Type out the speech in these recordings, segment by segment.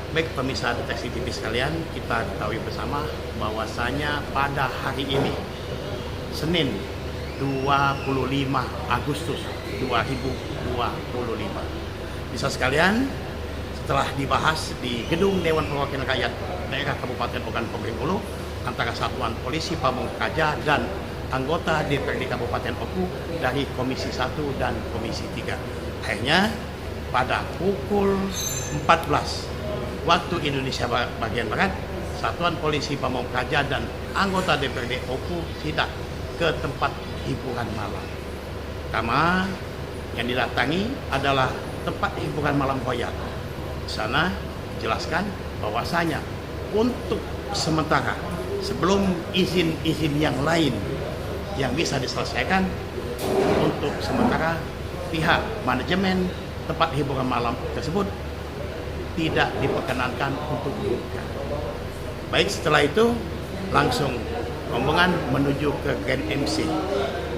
Baik pemirsa Deteksi TV sekalian, kita ketahui bersama bahwasanya pada hari ini, Senin 25 Agustus 2025. Bisa sekalian, setelah dibahas di Gedung Dewan Perwakilan Rakyat Daerah Kabupaten Ogan Komering Ulu antara Satuan Polisi Pamungkaja dan anggota DPRD Kabupaten Oku dari Komisi 1 dan Komisi 3. Akhirnya pada pukul 14 waktu Indonesia bagian Barat, Satuan Polisi Pamungkaja dan anggota DPRD Oku sidak ke tempat hiburan malam. Pertama yang didatangi adalah tempat hiburan malam Royal. Di sana dijelaskan bahwasanya untuk sementara sebelum izin-izin yang lain yang bisa diselesaikan, untuk sementara pihak manajemen tempat hiburan malam tersebut tidak diperkenankan untuk dibuka. Baik, setelah itu langsung rombongan menuju ke Grand MC.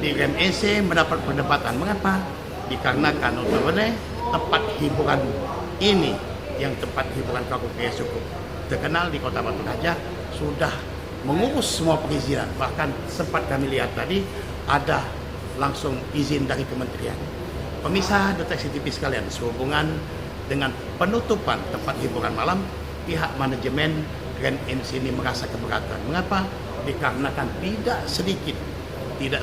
Di Grand MC mendapat perdebatan. Mengapa? Dikarenakan notabene tempat hiburan ini, yang tempat hiburan karaoke cukup terkenal di Kota Batu Raja, sudah mengurus semua perizinan. Bahkan sempat kami lihat tadi ada langsung izin dari kementerian. Pemirsa Deteksi TV sekalian, sehubungan dengan penutupan tempat hiburan malam, pihak manajemen Grand MC ini merasa keberatan. Mengapa? Dikarenakan tidak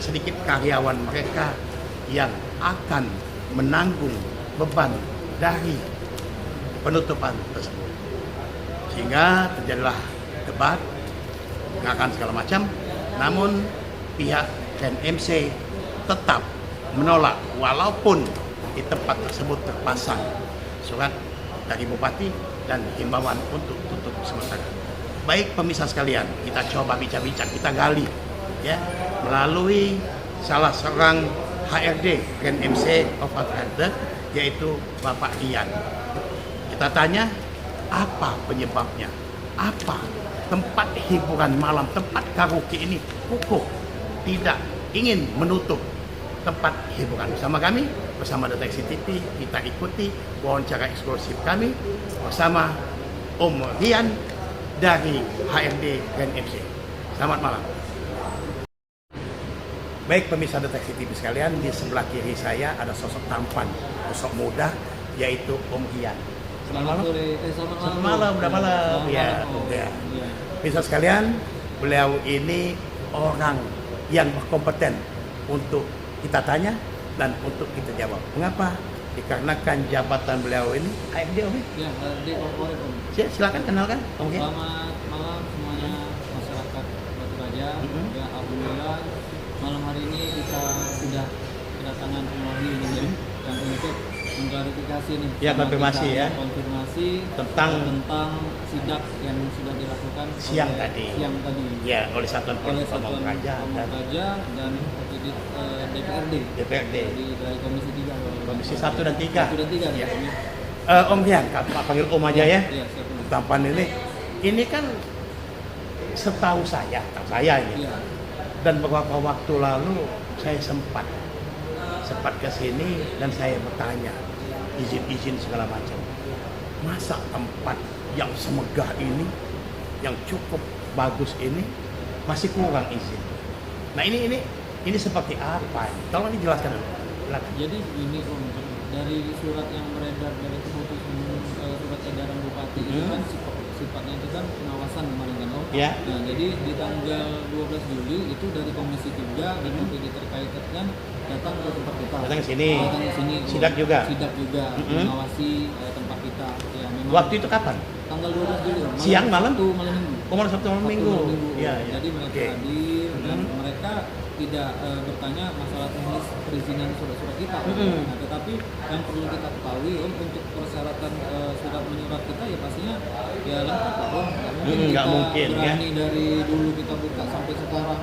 sedikit karyawan mereka yang akan menanggung beban dari penutupan tersebut. Sehingga terjadilah debat, pengakan segala macam. Namun pihak Grand MC tetap menolak walaupun di tempat tersebut terpasang surat dari Bupati dan himbauan untuk tutup sementara. Baik pemirsa sekalian, kita coba bincang-bincang, kita gali ya melalui salah seorang HRD Grand MC of Atlanta, yaitu Bapak Ian. Kita tanya apa penyebabnya, apa tempat hiburan malam, tempat karaoke ini kukuh tidak ingin menutup tempat hiburan. Bersama kami, bersama Deteksi TV, kita ikuti wawancara eksklusif kami bersama Om Rian dari HRD Grand MC. Selamat malam. Baik pemirsa Deteksi TV sekalian, di sebelah kiri saya ada sosok tampan, sosok muda, yaitu Om Rian. Selamat malam. Selamat malam, udah malam. Ya. Pemirsa sekalian, beliau ini orang yang berkompeten untuk kita tanya dan untuk kita jawab. Mengapa? Dikarenakan jabatan beliau ini HRD Om. Ya, HRD Korporat Om. Silakan kenalkan. Oke. Selamat malam semuanya masyarakat Batu Raja. Ya, alhamdulillah malam hari ini kita sudah kedatangan Umrohi ini ya, yang untuk mengklarifikasi nih. Ya, konfirmasi ya. Konfirmasi tentang sidak yang sudah dilakukan siang tadi. Ya, oleh Satuan Polisi Pamungkaja dan DPRD dari Komisi 3. Komisi 1 dan 3. 1 dan 3 ya. Om Rian, Pak panggil Om aja ya. Iya, tampan ini kan setahu saya ini. Ya. Dan beberapa waktu lalu saya sempat ke sini dan saya bertanya izin segala macam. Masa tempat yang semegah ini, yang cukup bagus ini masih kurang izin. Nah ini seperti apa? Tolong dijelaskan dulu. Silakan. Jadi ini Om, dari surat yang beredar dari keputusan surat edaran Bupati itu kan sifatnya itu kan pengawasan kemarin kan Om. Ya. Nah jadi di tanggal 12 Juli itu dari Komisi 3 dan OPD terkait kan datang ke tempat kita. Datang ke sini. Sidak Om. juga. Sidak juga mengawasi tempat kita. Ya, memang Waktu itu kapan? Tanggal 12 Juli Om. Siang malam? Malam Minggu. Malam Sabtu malam Minggu. Ya. Ya. Jadi mereka hadir dan mereka tidak bertanya masalah teknis perizinan surat-surat kita. Nah, tetapi yang perlu kita ketahui Om, untuk persyaratan surat menyurat kita ya pastinya ya lengkap lah Om. Nggak mungkin berani ya. dari dulu kita buka sampai sekarang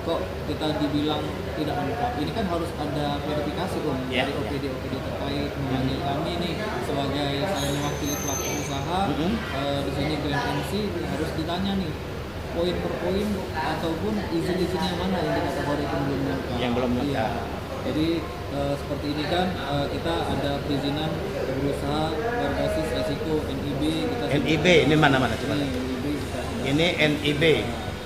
kok kita dibilang tidak lengkap. Ini kan harus ada verifikasi Om dari OPD terkait memanggil kami nih sebagai saya mewakili pelaku usaha di sini Grand MC harus ditanya nih poin per poin ataupun izin-izin yang mana yang dikategorikan belum lengkap. Yang belum lengkap. Iya. Jadi seperti ini kan kita ada perizinan berusaha berbasis resiko NIB, kita NIB ini mana coba? Ini IB kita. Ini NIB.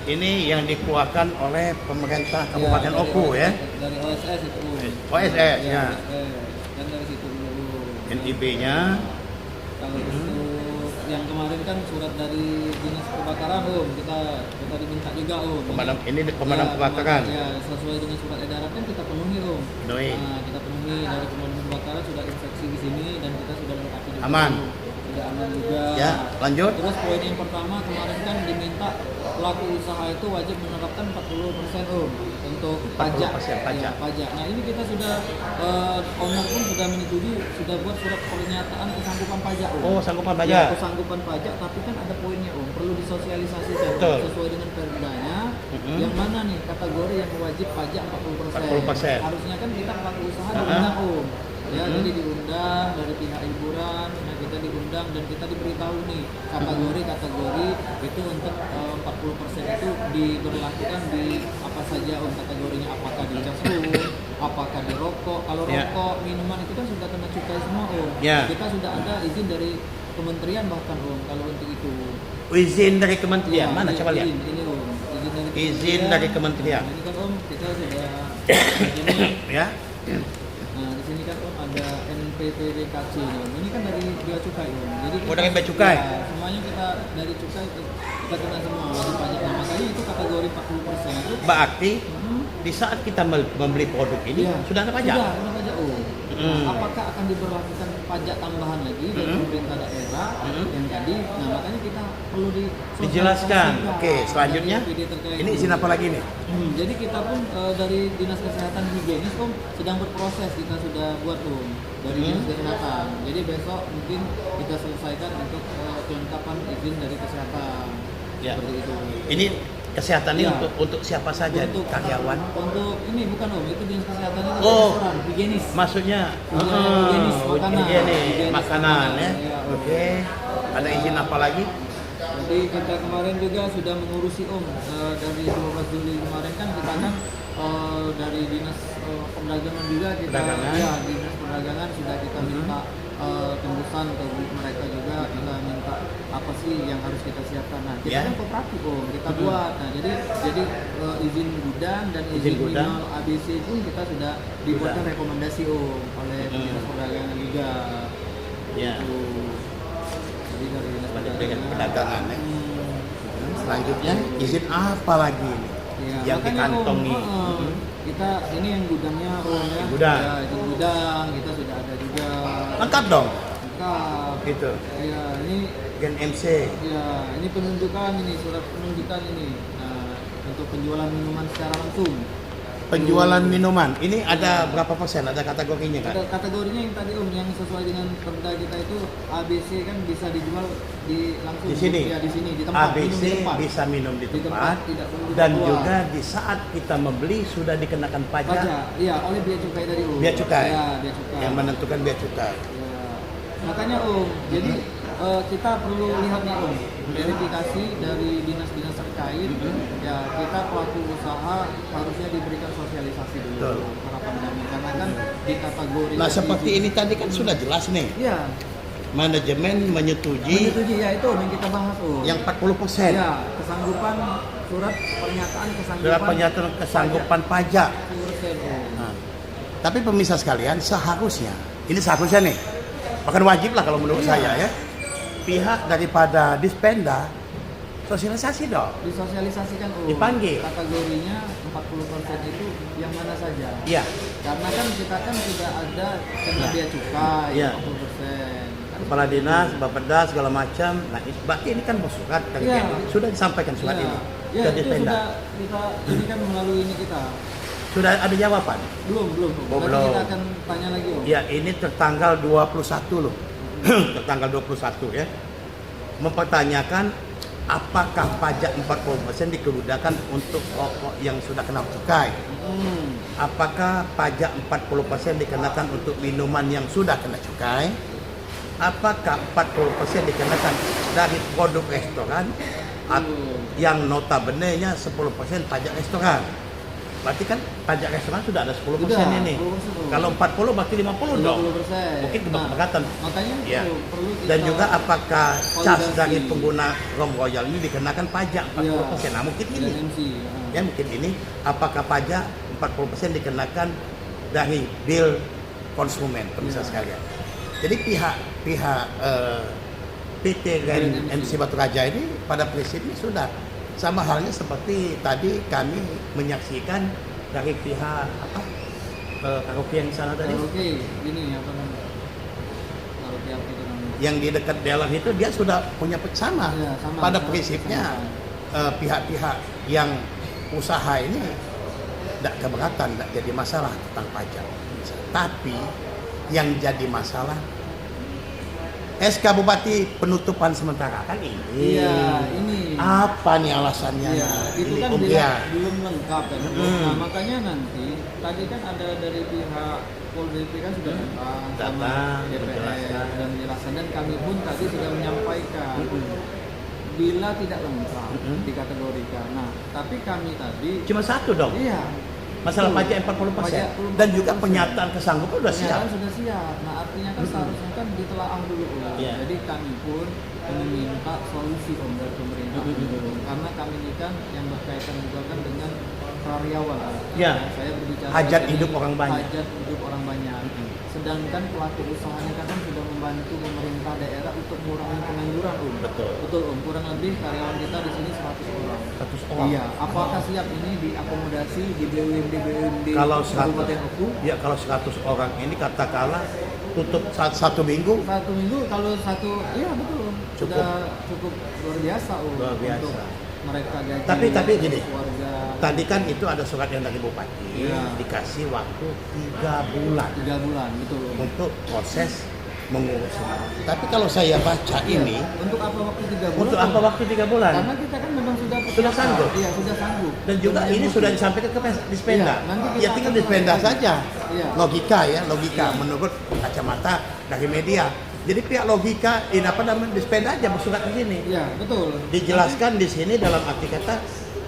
Ini yang dikeluarkan oleh pemerintah Kabupaten Oku ya. Dari OSS itu. OSS ya. Dan dari situ dulu. NIB-nya. Kalau untuk yang kemarin kan surat dari dinas kebakaran kita diminta juga Pemadam kebakaran. Ya, sesuai dengan surat edaran kan kita penuhi Penuhi. Nah, kita penuhi dari pemadam kebakaran sudah inspeksi di sini dan kita sudah lengkapi juga. Aman. Sudah aman juga. Ya, lanjut. Terus poin yang pertama kemarin kan diminta pelaku usaha itu wajib menerapkan 40% untuk 40% pajak. pajak. Ya, pajak. Nah ini kita sudah owner pun sudah menyetujui, sudah buat surat pernyataan kesanggupan pajak. Oh, sanggupan Ya, pajak. kesanggupan pajak, tapi kan ada poinnya perlu disosialisasikan Betul. sesuai dengan perdanya. Yang mana nih kategori yang wajib pajak 40%. 40%. Harusnya kan kita pelaku usaha diundang ya, jadi diundang dari pihak hiburan, nah kita diundang dan kita diberitahu nih kategori itu untuk 40% itu diberlakukan di apa saja kategorinya, apakah di cas apakah di rokok. Kalau rokok, minuman itu kan sudah kena cukai semua kita sudah ada izin dari kementerian bahkan kalau untuk itu. Izin dari kementerian mana coba lihat? Ini Izin dari kementerian. Nah, ini kan kita sudah ini Ya. Nah, di sini kan ada NPWKC. Ini kan dari bea cukai, Jadi dari bea cukai. Ya, semuanya kita dari cukai kita kena semua wajib pajak. Nah, makanya itu kategori 40% itu. Berarti di saat kita membeli produk ini sudah ada pajak. Sudah ada pajak. Nah, apakah akan diberlakukan pajak tambahan lagi dari pemerintah daerah yang tadi? Nah, makanya kita perlu dijelaskan. Oke, selanjutnya ini izin apa lagi nih? Jadi kita pun dari Dinas Kesehatan Higienis sedang berproses, kita sudah buat dari Dinas Kesehatan. Jadi besok mungkin kita selesaikan untuk kelengkapan izin dari kesehatan. Ya. Seperti itu. Ini kesehatan ini untuk siapa saja? Untuk karyawan? Untuk ini bukan itu Dinas Kesehatan itu restoran, higienis. Maksudnya higienis, makanan ya. Oke. Ada izin apa lagi? Jadi kita kemarin juga sudah mengurusi dari 12 Juli kemarin kan kita kan dari dinas perdagangan juga kita dinas perdagangan sudah kita minta tembusan ke mereka juga, kita minta apa sih yang harus kita siapkan. Nah kita kan kooperatif kita buat. Nah jadi izin gudang dan izin minimal ABC pun kita sudah dibuatkan rekomendasi oleh dinas perdagangan juga. Ya. Jadi dari dengan perdagangan selanjutnya izin apa lagi ini yang dikantongi? Kita ini yang gudangnya gudang. Ya, izin gudang kita sudah ada juga. Lengkap dong. Lengkap. Gitu. Ya ini Gen MC. Ya ini penunjukan ini surat penunjukan ini. Nah untuk penjualan minuman secara langsung. Penjualan minuman ini ada berapa persen? Ada kategorinya kan? Ada kategorinya yang tadi yang sesuai dengan perda kita itu ABC kan bisa dijual langsung di sini. Ya di sini di tempat. ABC minum di tempat. bisa minum di tempat, tidak perlu dan keluar. juga di saat kita membeli sudah dikenakan pajak. Iya oleh bea cukai dari Bea cukai. Ya, bea cukai. Yang menentukan bea cukai. Ya. Makanya jadi kita perlu lihat nih verifikasi dari dinas-dinas terkait. Ya kita pelaku usaha harusnya diberikan sosialisasi dulu. Betul. Harapan kami karena kan di kategori. Nah seperti ini tadi kan sudah jelas nih. Iya. Manajemen menyetujui ya itu yang kita bahas yang 40%. Ya kesanggupan surat pernyataan kesanggupan pajak. Nah, tapi pemirsa sekalian seharusnya nih bahkan wajib lah kalau menurut saya ya, pihak daripada Dispenda sosialisasi dong. Disosialisasikan dipanggil kategorinya 40% itu yang mana saja. Iya. Karena kan kita kan sudah ada kena bea cukai 40%. Kepala dinas, Bapeda segala macam. Nah, berarti ini kan surat dari sudah disampaikan surat ini. Ya, itu sudah kita ini kan melalui ini kita. Sudah ada jawaban? Belum. Belum. Kita akan tanya lagi Ya, ini tertanggal 21 loh. Tertanggal 21 ya. Mempertanyakan apakah pajak 40% dikeluarkan untuk rokok yang sudah kena cukai? Apakah pajak 40% dikenakan untuk minuman yang sudah kena cukai? Apakah 40% dikenakan dari produk restoran yang notabene-nya 10% pajak restoran? Berarti kan pajak restoran sudah ada 10% Sudah, ini. 10%. Kalau 40 berarti 50 dong. 50%. Mungkin Nah, kebakatan. makanya Ya. perlu kita Dan juga apakah cas validasi. dari pengguna ROM Royal ini dikenakan pajak 40%? Nah, mungkin dan ini. MC. Ya, mungkin ini apakah pajak 40% dikenakan dari bill konsumen, pemirsa Ya. sekalian. Jadi pihak PT Grand MC Batu Raja ini pada prinsipnya sudah sama halnya seperti tadi kami menyaksikan dari pihak karaoke yang di sana tadi, Oke, ini apa namanya? Karaoke apa itu namanya? yang di dekat dalam itu dia sudah punya sama. Iya, sama. Pada Sama. prinsipnya pihak-pihak yang usaha ini tidak keberatan, tidak jadi masalah tentang pajak. Tapi yang jadi masalah SK Bupati penutupan sementara kan ini. Iya, ini. Apa nih alasannya? Iya, itu Ini, kan ya. belum lengkap kan. Nah, makanya nanti tadi kan ada dari pihak Polri kan sudah datang sama Datang, DPR menjelaskan. dan menjelaskan, dan kami pun tadi sudah menyampaikan bila tidak lengkap dikategorikan. Nah, tapi kami tadi Cuma satu dong. iya, Masalah betul. pajak 40%. Pajak Dan juga 40%. pernyataan kesanggupan sudah siap. Pernyataan sudah siap. Nah, artinya kan seharusnya kan ditelaah dulu. Iya. Jadi kami pun meminta solusi dari pemerintah. Karena kami ini kan yang berkaitan juga kan dengan karyawan. Iya. Saya berbicara Hajat mengenai hidup orang banyak. Hajat hidup orang banyak. Sedangkan pelaku usahanya kan sudah membantu pemerintah daerah untuk mengurangi pengangguran, Betul. Betul, Kurang lebih karyawan kita di sini 100 orang. 100 orang. Iya, apakah siap ini diakomodasi di BUMD Kalau Kabupaten Oku? Ya kalau 100 orang ini katakanlah tutup satu minggu. Satu minggu kalau iya betul. Cukup. Sudah cukup luar biasa Luar biasa. untuk mereka gaji. Tapi gini, keluarga. tadi kan itu ada surat yang dari Bupati, Iya. dikasih waktu 3 bulan 3 bulan betul. untuk proses mengurus ini. Tapi kalau saya baca ini, Untuk apa waktu 3 bulan? untuk apa waktu 3 bulan? Karena kita kan memang sudah sanggup. Iya, sudah sanggup. Dan juga ini sudah disampaikan ke Dispenda. Iya, nanti kita Ya tinggal akan Dispenda mengajukan. saja. Iya. Logika ya, logika Iya. menurut kacamata dari media. Jadi pihak logika ini apa namanya Dispenda aja bersurat ke sini. Iya, betul. Dijelaskan di sini dalam arti kata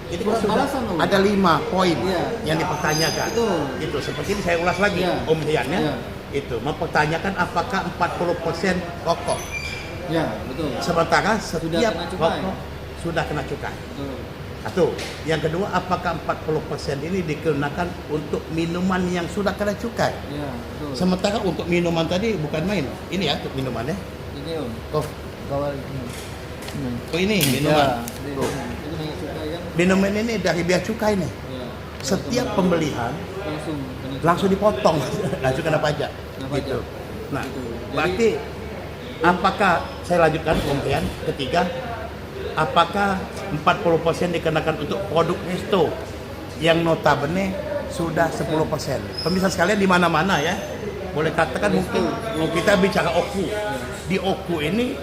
ini kan Surat sudah balasan, Om. ada 5 poin Iya. yang dipertanyakan. Betul. Itu seperti ini saya ulas lagi, Iya. Om Rian ya. Iya. Itu mempertanyakan apakah 40% rokok. Iya, betul. Sementara setiap kena cukai. rokok sudah kena cukai. Betul. Satu. Yang kedua, apakah 40% ini dikenakan untuk minuman yang sudah kena cukai? Iya, betul. Sementara untuk minuman tadi bukan main. Ini ya untuk minumannya. Ini Om, Oh, bawah ini. oh ini minuman. Ya, Tuh. itu nanya cukai kan? Minuman ini dari bea cukai nih. Iya. Setiap pembelian langsung kena cukai. langsung dipotong, langsung kena pajak. Kena pajak. Gitu. Nah, Gitu. Jadi- berarti apakah saya lanjutkan kemudian ketiga, apakah 40% dikenakan untuk produk resto yang notabene sudah 10%. Pemirsa sekalian di mana-mana ya, boleh katakan mungkin kalau kita bicara Oku, di Oku ini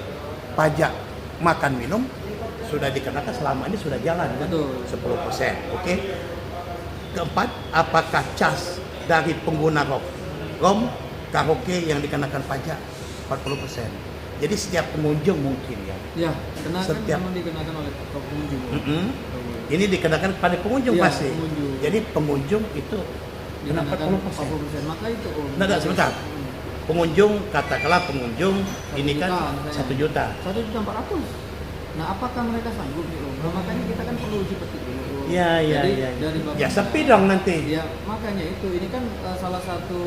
pajak makan minum sudah dikenakan selama ini sudah jalan kan? Betul. 10%. Oke. Keempat, apakah cas dari pengguna rom karaoke yang dikenakan pajak 40%. Jadi setiap pengunjung mungkin ya. Ya, karena kan Setiap- memang dikenakan oleh pengunjung. Mm-mm. Ini dikenakan kepada pengunjung Iya, pasti. pengunjung. Jadi pengunjung itu kena Dikenakan 40%. 40%. Maka itu Om. Nah, sebentar. Pengunjung, katakanlah pengunjung ini kan 1 juta. 1.400.000. Nah, apakah mereka sanggup nih Om? Nah, makanya kita kan perlu uji petik dulu. Om. Iya, iya, Jadi, iya. dari Bapak- Ya sepi dong nanti. Ya, makanya itu. Ini kan salah satu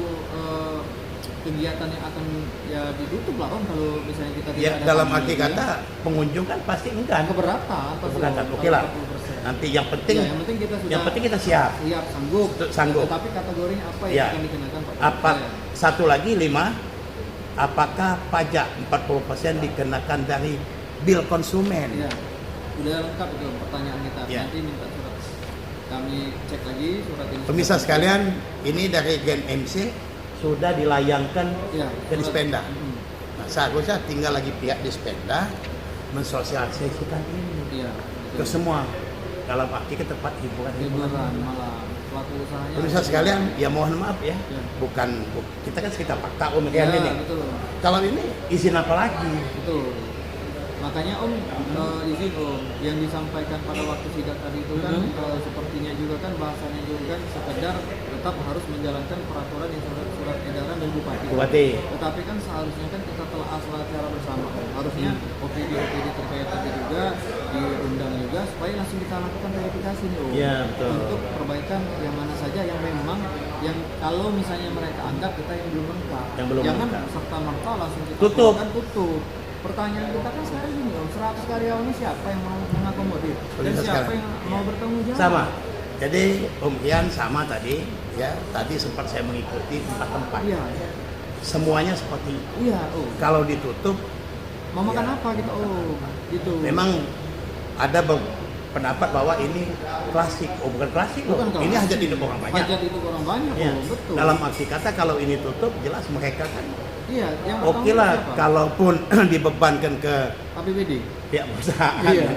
kegiatan yang akan ya ditutup lah Om kalau misalnya kita Ya ada dalam pandemi, arti ya. kata pengunjung kan pasti enggan. Keberatan, pasti Keberatan. Om, Oke lah. 40%. Nanti yang penting Ya, yang penting kita sudah yang penting kita siap. siap, sanggup. Sanggup. Tetapi kategorinya apa Ya. yang akan dikenakan Pak? Apa satu lagi 5, apakah pajak 40% dikenakan dari bil konsumen? Ya, udah lengkap itu pertanyaan kita. Ya. Nanti minta surat. Kami cek lagi surat ini. Pemirsa sekalian, ini dari Gen MC sudah dilayangkan Ya, ke Dispenda. Mm. Nah, seharusnya tinggal lagi pihak Dispenda mensosialisasikan ini Iya. ke semua dalam arti ke tempat hiburan. Hiburan malah pelaku usahanya. Pemirsa sekalian, ya mohon maaf ya, Ya. kita kan sekitar Pak Taum Ya, ini. betul. Kalau ini izin apa lagi? Betul. Makanya Om, izin Om, yang disampaikan pada waktu sidak tadi itu kan sepertinya juga kan bahasanya juga kan sekedar tetap harus menjalankan peraturan yang surat edaran dari Bupati. Tetapi kan seharusnya kan kita telah secara bersama Om. Harusnya OPD terkait tadi juga diundang juga supaya langsung kita lakukan verifikasi nih Om. Iya, betul. Untuk perbaikan yang mana saja yang memang yang kalau misalnya mereka anggap kita yang belum lengkap. Jangan serta merta langsung kita tutup. Pertanyaan kita kan sekarang gini Om, 100 karyawan ini siapa yang mau mengakomodir dan siapa yang mau bertanggung jawab? Sama. Jadi Om Kian sama tadi, ya tadi sempat saya mengikuti tempat-tempat. Iya. Semuanya seperti itu. Iya Om. Kalau ditutup, Mau makan ya, apa gitu Om? Gitu. memang ada pendapat bahwa ini klasik. Oh bukan klasik, Bukan ini klasik. hajat hidup orang banyak. Hajat itu orang banyak Ya. Om, betul. Dalam arti kata kalau ini tutup, jelas mereka kan Iya, yang oke lah siapa? kalaupun dibebankan ke APBD. pihak perusahaan. Iya.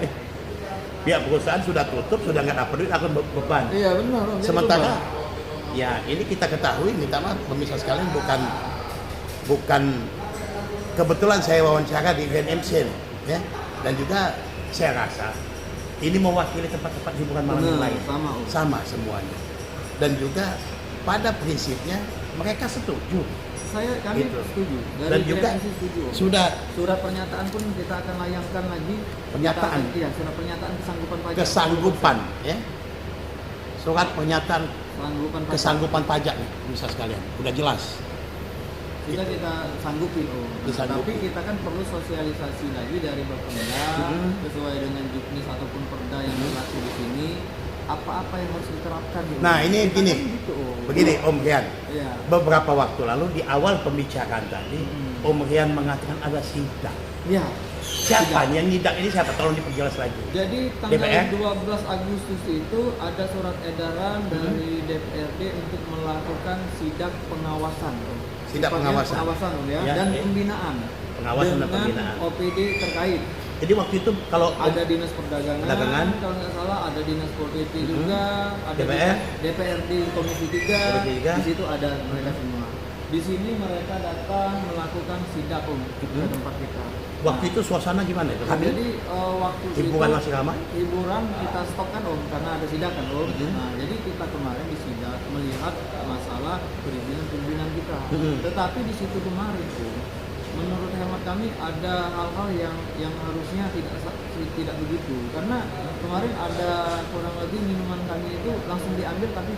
Pihak perusahaan sudah tutup, sudah nggak dapat duit, akan beban. Iya benar Om. Jadi Sementara beban. ya ini kita ketahui, minta maaf pemirsa sekalian, bukan kebetulan saya wawancara di Grand MC ya, dan juga saya rasa ini mewakili tempat-tempat hiburan malam yang Benar, lain. sama Om. Sama semuanya. Dan juga pada prinsipnya mereka setuju. Kami Gitu. setuju. Dari Dan juga GMC setuju Om. sudah Surat pernyataan pun kita akan layangkan lagi. Pernyataan. Iya, surat pernyataan kesanggupan pajak. kesanggupan ya. Surat pernyataan Kesanggupan pajak. kesanggupan pajak nih, pemirsa sekalian. Udah jelas. kita sanggupin Disanggupi. tapi kita kan perlu sosialisasi lagi dari Bapenda sesuai dengan juknis ataupun perda yang berlaku di sini, apa-apa yang harus diterapkan gitu. Nah, ini Kita gini. kan gitu, Begini Om Rian, Iya. beberapa waktu lalu di awal pembicaraan tadi Om Rian mengatakan ada sidak. Iya. Siapa yang nidak ini siapa? Tolong diperjelas lagi. Jadi tanggal DPR? 12 Agustus itu ada surat edaran dari DPRD untuk melakukan sidak pengawasan. Sidak Sifatnya pengawasan. pengawasan ya, Ya, dan ya. pembinaan. Pengawasan dan dengan pembinaan. OPD terkait. Jadi waktu itu kalau Ada dinas perdagangan, kalau nggak salah ada dinas Pol PP juga, ada DPR? DPRD Komisi 3, Komisi 3. di situ ada mereka semua. Di sini mereka datang melakukan sidak ke tempat kita. waktu itu suasana gimana itu? Jadi waktu Hiburan itu masih ramai? hiburan kita stop kan karena ada sidak kan Nah jadi kita kemarin di sidak melihat masalah perizinan kita. Tetapi di situ kemarin menurut hemat kami ada hal-hal yang harusnya tidak begitu, karena kemarin ada kurang lebih minuman kami itu langsung diambil tapi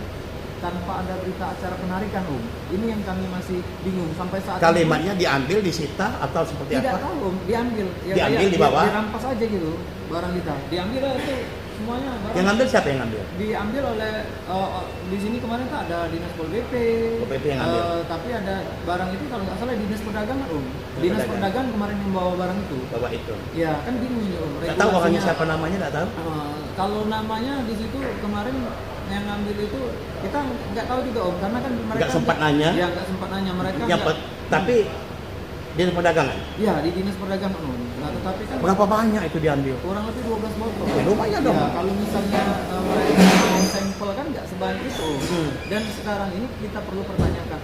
tanpa ada berita acara penarikan Ini yang kami masih bingung sampai saat Kalimatnya diambil, disita atau seperti tidak apa? tahu diambil ya, Diambil, kayak dibawa? dirampas aja gitu barang kita, diambil aja itu semuanya barang. Yang ngambil siapa yang ngambil? Diambil oleh di sini kemarin tuh ada dinas Pol PP, Pol PP yang ngambil. tapi ada barang itu kalau nggak salah dinas perdagangan dinas perdagangan. perdagangan kemarin yang bawa barang itu. Bawa itu. Ya kan bingung nih Nggak tahu orangnya siapa namanya, nggak tahu. Kalau namanya di situ kemarin yang ngambil itu kita nggak tahu juga karena kan mereka Nggak sempat nanya. Ya nggak sempat nanya mereka. Ya, tapi dinas perdagangan. Ya di dinas perdagangan Nah tetapi kan Berapa banyak itu diambil? kurang lebih 12 botol. Lumayan dong. Ya, kalau misalnya mereka mau sampel kan nggak sebanyak itu Dan sekarang ini kita perlu pertanyakan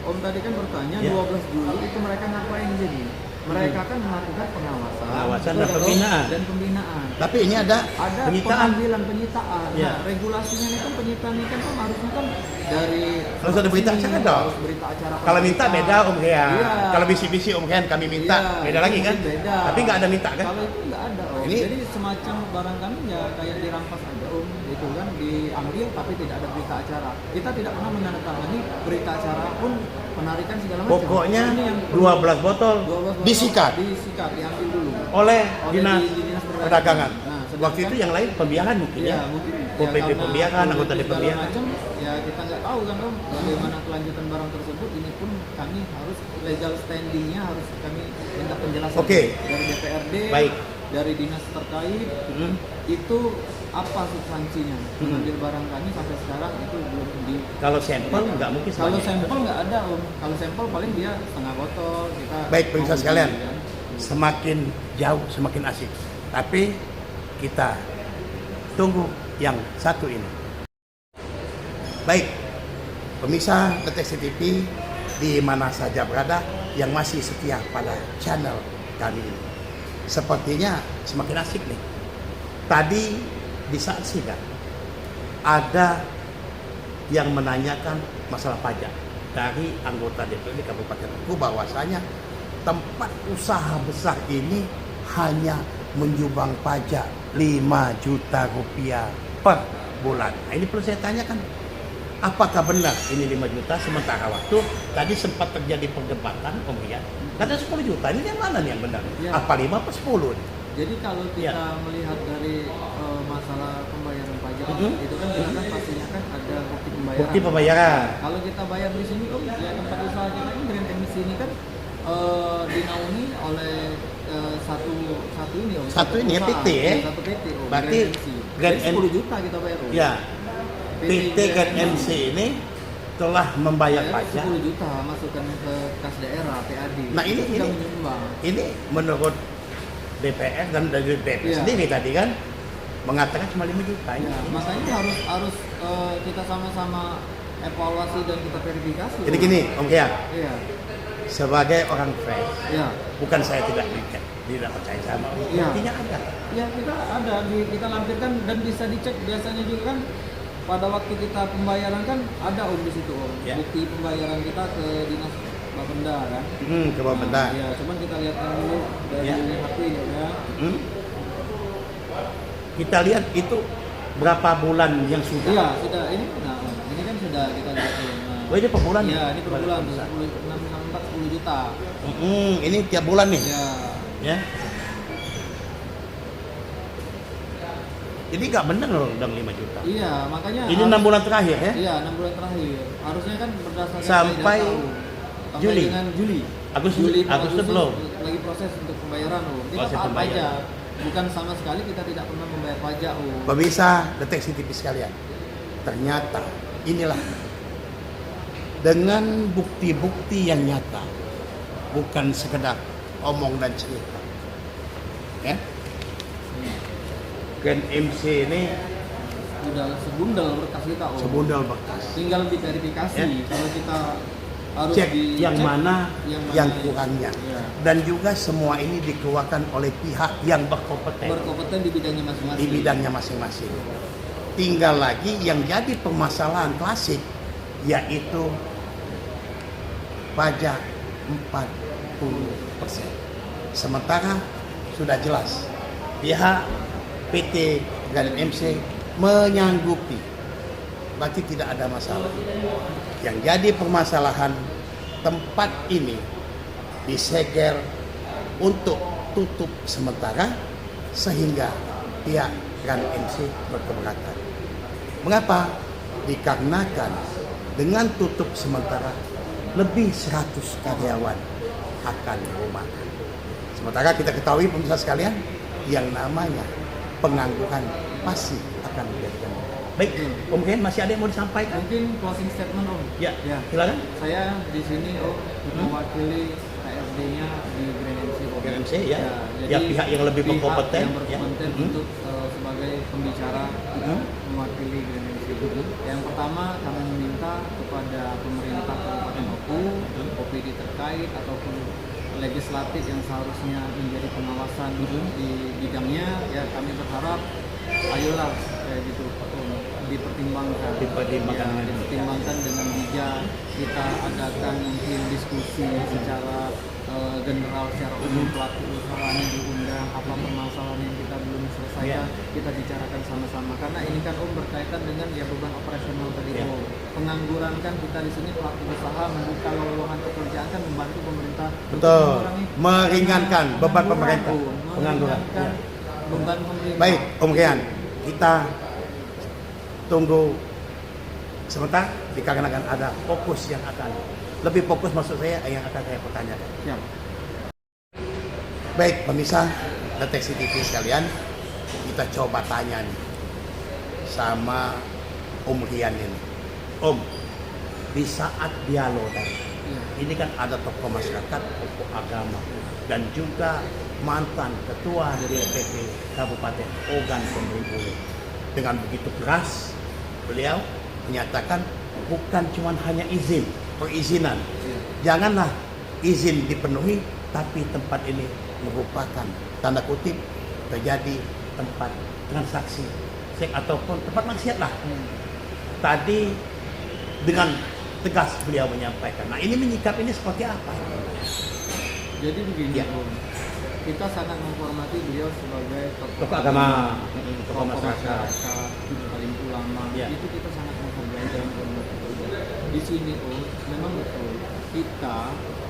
Om tadi kan bertanya Ya. 12 Juli itu mereka ngapain jadi? Mereka kan melakukan pengawasan Dan betul, pembinaan. dan pembinaan. Tapi ini ada penyitaan. pengambilan penyitaan. Ya. Nah, regulasinya ini kan penyitaan ini kan harusnya kan dari Harus ada berita acara dong. harus berita acara. Kalau minta beda Om Rian. Iya. Kalau bisi-bisi Om Rian kami minta, Iya, beda itu lagi kan? mungkin beda. Tapi nggak ada minta kan? Kalau itu nggak ada Ini- Jadi semacam barang kami ya kayak dirampas aja itu kan diambil tapi tidak ada berita acara. Kita tidak pernah menandatangani berita acara pun penarikan segala macam. Pokoknya Ini yang 12 botol 12 botol disikat diambil dulu. oleh Oleh dinas di dinas perdagangan. Nah, sedangkan- Waktu itu yang lain pembiaran mungkin Iya, ya. mungkin Pol PP karena pembiaran, Pol anggota PP di segala pembiaran. macam, ya kita nggak tahu kan bagaimana kelanjutan barang tersebut. Ini pun kami harus legal standingnya harus kami minta penjelasan Oke. dari DPRD, Baik. dari dinas terkait. Itu apa substansinya mengambil barang kami sampai sekarang itu belum di. Kalau sampel nggak mungkin Kalau sebanyak. sampel nggak ada Kalau sampel paling dia setengah botol kita. Baik pemirsa mau sekalian, uji, kan. semakin jauh semakin asik. Tapi kita tunggu yang satu ini. Baik, pemirsa Deteksi TV di mana saja berada yang masih setia pada channel kami ini. sepertinya semakin asik nih. Tadi di saat sidang ada yang menanyakan masalah pajak dari anggota DPRD Kabupaten Oku, bahwasanya tempat usaha besar ini hanya menyumbang pajak 5 juta rupiah per bulan. Nah, ini perlu saya tanyakan, apakah benar ini 5 juta, sementara waktu tadi sempat terjadi perdebatan pemberian kata 10 juta, ini yang mana nih yang benar? Ya. Apa 5 apa 10? Jadi kalau kita Ya. melihat dari masalah pembayaran pajak Mhm. itu kan kita kan pastinya kan ada bukti pembayaran. Bukti pembayaran. Kalau kita bayar di sini ya tempat usaha kita kan Grand MC ini kan dinaungi oleh satu ini Satu ini ya, perusahaan. PT ya? Satu PT Berarti Grand MC. Grand Jadi 10 juta kita bayar. Ya, PT Grand MC ini telah membayar Bayar pajak. 10 juta masukkan ke kas daerah PAD. Nah, Itu sudah ini menyumbang. ini menurut DPR dan dari DPR Iya. sendiri tadi kan mengatakan cuma 5 juta. Ya, Ini. makanya harus kita sama-sama evaluasi dan kita verifikasi. Jadi gini, Om Kian, Iya, sebagai orang fresh, iya. bukan saya tidak percaya sama. Iya. Buktinya ada. Ya kita ada kita lampirkan dan bisa dicek biasanya juga kan pada waktu kita pembayaran kan ada di situ Ya. bukti pembayaran kita ke dinas Bapenda kan. Ke bawah bentar. Ya, cuman kita lihatkan dulu dari Ya. HP ya. Kita lihat itu berapa bulan yang sudah. Iya, sudah ini kan sudah kita lihat tuh. Nah, Oh, ini per bulan nih? Iya, ini per bulan Besar. 10 juta. Ini tiap bulan nih. Ya. Ya. Jadi nggak benar loh dong 5 juta. Iya, makanya Ini 6 bulan terakhir ya? Iya, 6 bulan terakhir. Harusnya kan berdasarkan Sampai sampai Juli. dengan Juli. Agustus- Juli, Agustus belum? Lagi proses untuk pembayaran, Kita Proses taat pembayaran. pajak. Bukan sama sekali kita tidak pernah membayar pajak, Pemirsa deteksi tipis sekalian, ternyata inilah dengan bukti-bukti yang nyata, bukan sekedar omong dan cerita. Ya, Grand MC ini Udah sebundel berkas kita, sebundel bekas. Tinggal diverifikasi. Ya. Kalau kita harus Cek dicek yang mana yang mana. kurangnya. Iya. Dan juga semua ini dikeluarkan oleh pihak yang berkompeten Berkompeten di bidangnya masing-masing. di bidangnya masing-masing. Tinggal lagi yang jadi permasalahan klasik, yaitu pajak 40%. Sementara sudah jelas pihak PT Grand MC menyanggupi, berarti tidak ada masalah. Yang jadi permasalahan, tempat ini disegel untuk tutup sementara sehingga pihak Grand MC berkeberatan. Mengapa? Dikarenakan dengan tutup sementara lebih 100 karyawan akan dirumahkan. Sementara kita ketahui pemirsa sekalian, yang namanya pengangguran pasti akan menjadikan. Baik, Om Ken, masih ada yang mau disampaikan? Mungkin closing statement, Ya, Ya. silakan. Saya di sini mewakili HRD-nya di Grand MC. Grand MC ya, jadi ya pihak yang lebih pihak berkompeten. yang berkompeten Ya. untuk sebagai pembicara mewakili Grand MC. Yang pertama kami meminta kepada pemerintah Kabupaten Oku, OPD terkait ataupun legislatif yang seharusnya menjadi pengawasan di bidangnya, ya kami berharap ayolah kayak gitu dipertimbangkan. Dipertimbangkan. Ya, dipertimbangkan dengan bijak. Kita adakan mungkin diskusi secara general, secara umum, pelaku usahanya diundang, apa permasalahan yang kita belum selesaikan, kita bicarakan sama-sama. Karena ini kan berkaitan dengan ya beban operasional tadi. Pengangguran kan kita di sini pelaku usaha membuka lowongan pekerjaan kan membantu pemerintah untuk Betul. mengurangi Meringankan beban pengangguran, pemerintah. Pengangguran. meringankan beban pemerintah. Baik, Om Kian, kita tunggu sebentar dikarenakan ada fokus yang akan lebih fokus, maksud saya yang akan saya pertanyakan. Ya. Baik, pemirsa deteksi TV sekalian, kita coba tanya nih sama Om Rian ini. Om, di saat dialog tadi, ini kan ada tokoh masyarakat, tokoh agama, dan juga mantan ketua DPP Kabupaten Ogan Komering Ulu. Dengan begitu keras, beliau menyatakan bukan cuma hanya perizinan. Janganlah izin dipenuhi, tapi tempat ini merupakan tanda kutip terjadi tempat transaksi seks ataupun tempat maksiat lah. Tadi dengan tegas beliau menyampaikan. Nah ini menyikap ini seperti apa? Jadi begini, Ya. Om. Kita sangat menghormati beliau sebagai Tokoh agama, tokoh tokoh masyarakat. paling ulama. Ya. Itu kita sangat menghargai dan menghormati beliau. Di sini, Om, memang betul kita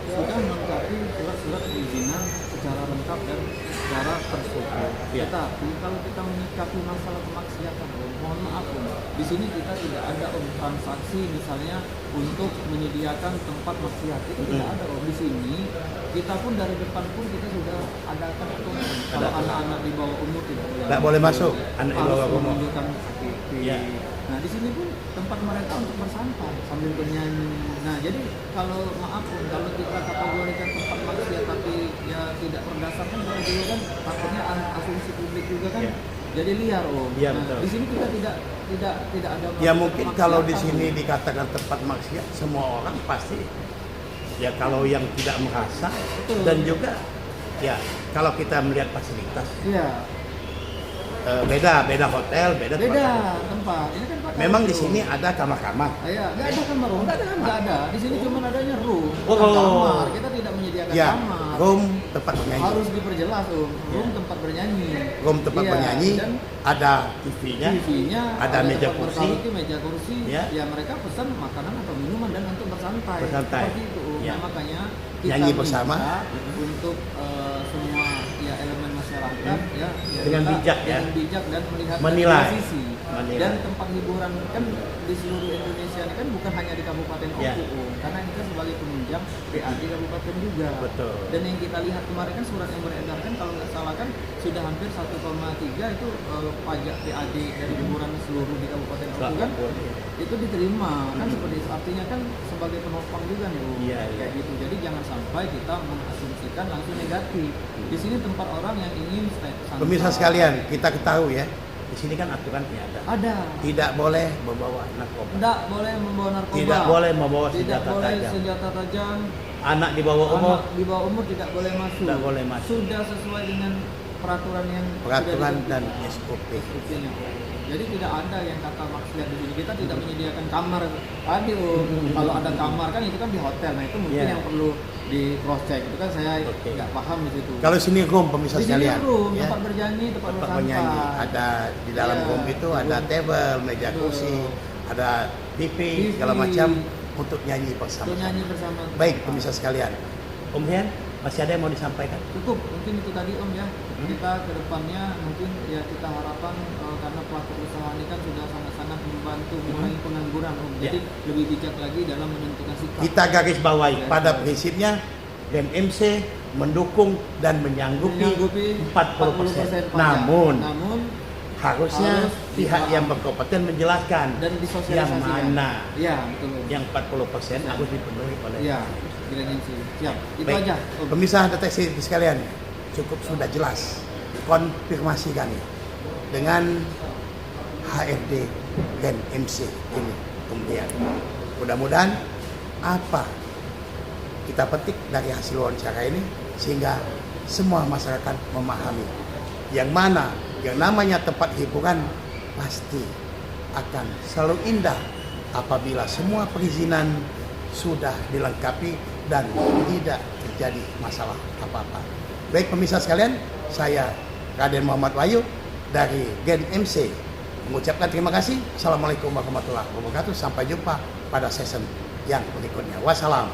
sudah melengkapi surat-surat perizinan secara lengkap dan secara terstruktur. Ya. Tetapi kalau kita menyikapi masalah kemaksiatan, Om, mohon maaf, Om, di sini kita tidak ada, Om, transaksi misalnya untuk menyediakan tempat maksiat. Itu tidak ada, Om. Di sini kita pun dari depan pun kita sudah adakan aturan. Kalau anak-anak di bawah umur tidak boleh masuk, anak di harus bawah umur. menunjukkan KTP. Ya. Nah di sini pun tempat mereka untuk bersantai sambil bernyanyi. Nah jadi kalau maaf, Om, kalau kita kategorikan tempat maksiat tapi ya tidak berdasarkan kalau dulu kan takutnya asumsi publik juga kan. Ya. Jadi liar, Om. Ya, Nah, betul. di sini kita tidak ada Ya mungkin kalau di kemaksiatan, sini Om. dikatakan tempat maksiat, semua orang pasti ya kalau yang tidak merasa Betul. dan juga ya kalau kita melihat fasilitas Iya. beda hotel, beda Beda tempat. tempat. Ini kan Pak Memang di Kartu. sini ada kamar-kamar. Iya, nggak ada kamar, Om. Nggak ada kamar. Nggak ada. Di sini cuma adanya room, Oh. bukan kamar. Kita tidak menyediakan Ya, kamar. room tempat bernyanyi. Harus diperjelas, Om. Room tempat bernyanyi. Room tempat Iya, bernyanyi, dan ada TV-nya, TV-nya, ada meja tempat kursi. berkaraoke, meja kursi. Ya. Ya mereka pesan makanan atau minuman dan untuk bersantai. Bersantai. Seperti itu, Om. Ya. Nah, makanya kita Nyanyi minta bersama. untuk semua ya elemen masyarakat ya Dengan kita bijak, ya. dengan bijak dan melihat Menilai. dari sisi. Menilai. Dan tempat hiburan kan di seluruh Indonesia ini kan bukan hanya di Kabupaten Ya. Oku, Om. Karena kita sebagai penunjang PAD Kabupaten juga. Betul. Dan yang kita lihat kemarin kan surat yang beredar kan kalau nggak salah kan sudah hampir 1,3 itu pajak PAD dari hiburan seluruh di Kabupaten Oku kan itu diterima kan seperti itu. Artinya kan sebagai penopang juga nih, Om. Iya, iya. Kayak gitu. Jadi jangan sampai kita mengasumsikan langsung negatif. Di sini tempat orang yang ingin santai. Pemirsa sekalian, kita ketahui ya, di sini kan aturannya Ada. tidak boleh membawa narkoba, Tidak boleh membawa narkoba. tidak boleh membawa Tidak senjata boleh tajam, senjata tajam. anak di bawah umur Anak di bawah umur tidak boleh masuk. tidak boleh masuk. Sudah sesuai dengan peraturan yang Peraturan sudah dan ditentukan. SOP. SOP-nya. Jadi tidak ada yang kata maksiat di sini. Kita tidak menyediakan kamar. Tadi, Om, kalau ada kamar kan itu kan di hotel. Nah itu mungkin Yeah. yang perlu di cross check. Itu kan saya Oke. nggak paham di situ. Kalau sini room pemirsa di sini sekalian, room, ya, tempat bernyanyi, tempat tempat bersantai. bernyanyi, ada di dalam Iya, room itu ada room. table, meja Betul. kursi, ada TV, TV. segala macam untuk nyanyi bersama. Untuk nyanyi bersama. Baik pemirsa sekalian, Om Rian masih ada yang mau disampaikan? Cukup, mungkin itu tadi, Om, ya. Kita ke depannya mungkin ya kita harapkan karena pelaku usaha ini kan sudah sangat-sangat membantu mengurangi pengangguran, Om. Jadi lebih bijak lagi dalam menentukan sikap. Kita garis bawahi Ya, pada betul. prinsipnya BMC mendukung dan menyanggupi 40%. pajak. Namun harusnya harus pihak dipahami. yang berkompeten menjelaskan Dan yang disosialisasikan. mana Iya, betul, Om. yang 40% harus dipenuhi oleh Iya, Greenensi. Siap. Itu Baik. aja, Om. Pemirsa deteksi sekalian, cukup sudah jelas konfirmasi kami dengan HRD dan MC ini kemudian mudah-mudahan apa kita petik dari hasil wawancara ini sehingga semua masyarakat memahami yang mana yang namanya tempat hiburan pasti akan selalu indah apabila semua perizinan sudah dilengkapi dan tidak terjadi masalah apa-apa. Baik pemirsa sekalian, saya Raden Muhammad Wahyu dari Gen MC mengucapkan terima kasih. Assalamualaikum warahmatullahi wabarakatuh. Sampai jumpa pada season yang berikutnya. Wassalam.